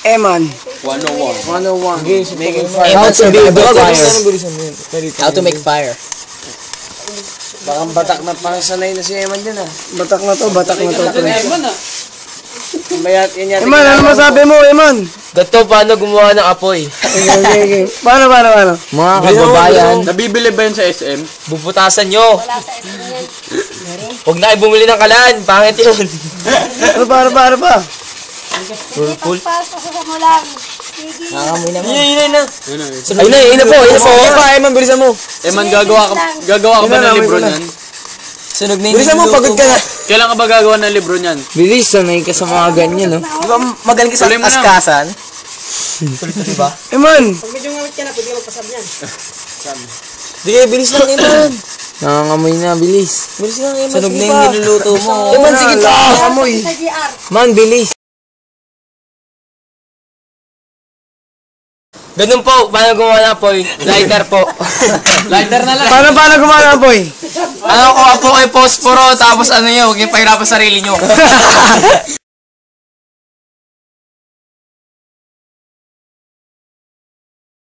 Eman. 101. Making fire. How to build a fire. How to make fire. Baka batak na, parang sanay na si Eman dyan ah. Batak na to. Eman, ano masabi mo, Eman? Ganito paano gumawa ng apoy. Okay. Paano? Mga kababayan, Nabibili ba yun sa SM? bubutasan nyo. Wala sa SM yan. Huwag na kayo bumili ng kalan. Pangit yun. Para pa? Sige, pagpasok mo lang. Sige. Nakamoy naman. Yun na. Ayun na po. Eman, bilisan mo. Man, gagawa ka ba ng libro niyan? Sunog na Bilisan mo, pagod ka na. Kailan ka ba gagawa ng libro niyan? Bilis, sanay ka sa mga ganyan, no? Di ba magaling ka sa Tuloy mo na. askasan? Diba? Eman! Pag medyo ngamit ka na, pwede ka magpasab niyan. Sige, bilis lang, Eman. Nangangamoy na, bilis. Bilis lang, Eman. Sunog sige na yung pa. niluluto mo. Eman, sige pa. Amoy. Sa GR. Man, bilis. Ganun po, paano gumawa ng apoy? Lighter po. Lighter na lang. Paano gumana, boy? Ano ko po kay posporo, tapos ano nyo, huwag yung pahirapan sarili nyo.